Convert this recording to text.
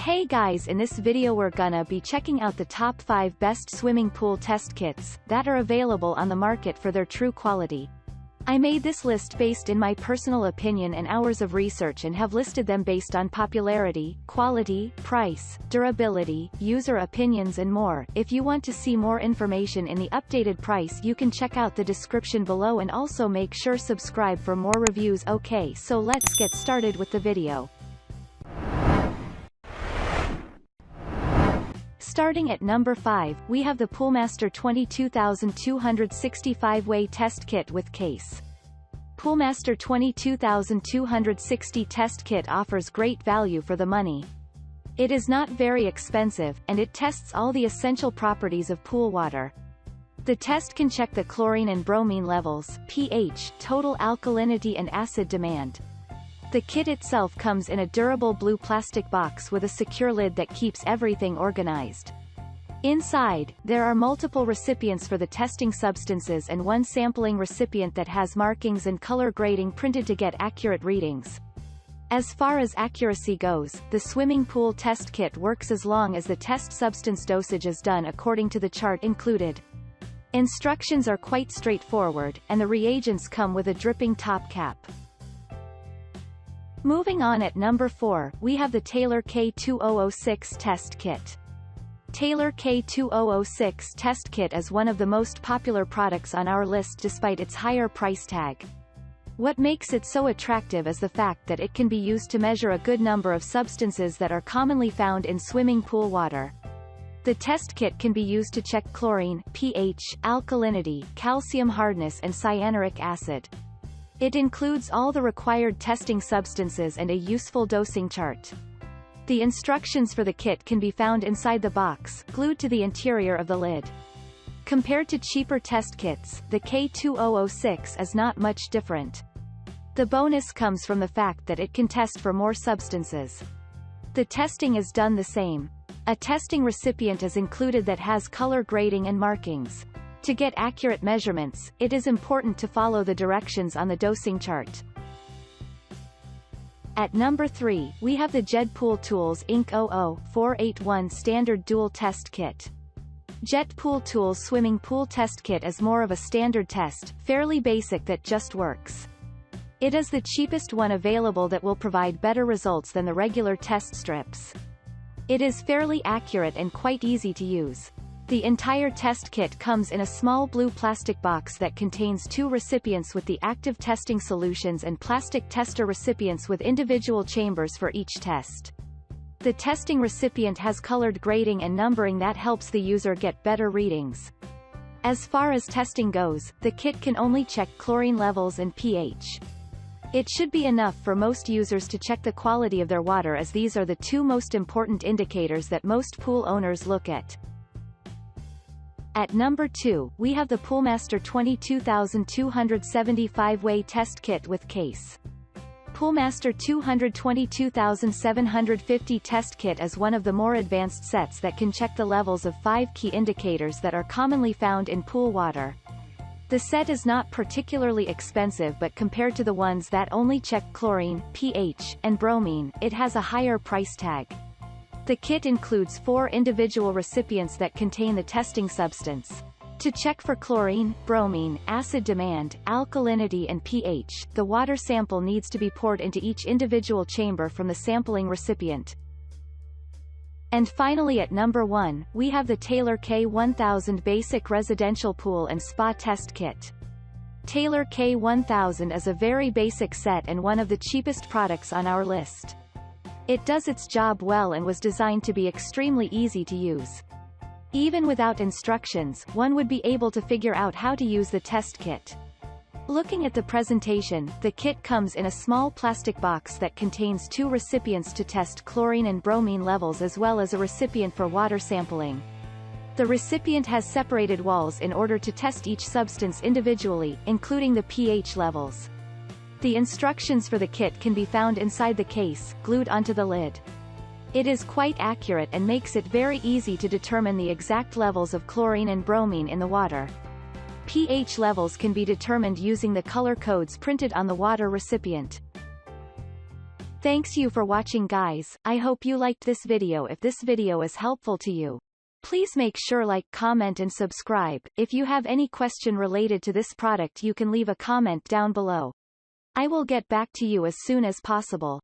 Hey guys, in this video we're gonna be checking out the top 5 best swimming pool test kits that are available on the market for their true quality. I made this list based in my personal opinion and hours of research and have listed them based on popularity, quality, price, durability, user opinions and more. If you want to see more information in the updated price you can check out the description below and also make sure subscribe for more reviews. Okay, so let's get started with the video. Starting at number 5, we have the Poolmaster 22265-way test kit with case. Poolmaster 22260 test kit offers great value for the money. It is not very expensive, and it tests all the essential properties of pool water. The test can check the chlorine and bromine levels, pH, total alkalinity and acid demand. The kit itself comes in a durable blue plastic box with a secure lid that keeps everything organized. Inside, there are multiple recipients for the testing substances and one sampling recipient that has markings and color grading printed to get accurate readings. As far as accuracy goes, the swimming pool test kit works as long as the test substance dosage is done according to the chart included. Instructions are quite straightforward, and the reagents come with a dripping top cap. Moving on at number 4, we have the Taylor K2006 test kit. Taylor K2006 test kit is one of the most popular products on our list despite its higher price tag. What makes it so attractive is the fact that it can be used to measure a good number of substances that are commonly found in swimming pool water. The test kit can be used to check chlorine, pH, alkalinity, calcium hardness and cyanuric acid. It includes all the required testing substances and a useful dosing chart. The instructions for the kit can be found inside the box, glued to the interior of the lid. Compared to cheaper test kits, the K2006 is not much different. The bonus comes from the fact that it can test for more substances. The testing is done the same. A testing recipient is included that has color grading and markings. To get accurate measurements, it is important to follow the directions on the dosing chart. At number 3, we have the Jetpool Tools Inco 481 Standard Dual Test Kit. Jetpool Tools Swimming Pool Test Kit is more of a standard test, fairly basic that just works. It is the cheapest one available that will provide better results than the regular test strips. It is fairly accurate and quite easy to use. The entire test kit comes in a small blue plastic box that contains 2 recipients with the active testing solutions and plastic tester recipients with individual chambers for each test. The testing recipient has colored grading and numbering that helps the user get better readings. As far as testing goes, the kit can only check chlorine levels and pH. It should be enough for most users to check the quality of their water, as these are the 2 most important indicators that most pool owners look at. At number 2, we have the Poolmaster 22275-way test kit with case. Poolmaster 222750 test kit is one of the more advanced sets that can check the levels of 5 key indicators that are commonly found in pool water. The set is not particularly expensive, but compared to the ones that only check chlorine, pH, and bromine, it has a higher price tag. The kit includes 4 individual recipients that contain the testing substance. To check for chlorine, bromine, acid demand, alkalinity and pH, the water sample needs to be poured into each individual chamber from the sampling recipient. And finally at number 1, we have the Taylor K1000 Basic Residential Pool and Spa Test Kit. Taylor K1000 is a very basic set and one of the cheapest products on our list. It does its job well and was designed to be extremely easy to use. Even without instructions, one would be able to figure out how to use the test kit. Looking at the presentation, the kit comes in a small plastic box that contains 2 recipients to test chlorine and bromine levels as well as a recipient for water sampling. The recipient has separated walls in order to test each substance individually, including the pH levels. The instructions for the kit can be found inside the case, glued onto the lid. It is quite accurate and makes it very easy to determine the exact levels of chlorine and bromine in the water. pH levels can be determined using the color codes printed on the water recipient. Thanks you for watching guys, I hope you liked this video. If this video is helpful to you, please make sure like, comment and subscribe. If you have any question related to this product you can leave a comment down below. I will get back to you as soon as possible.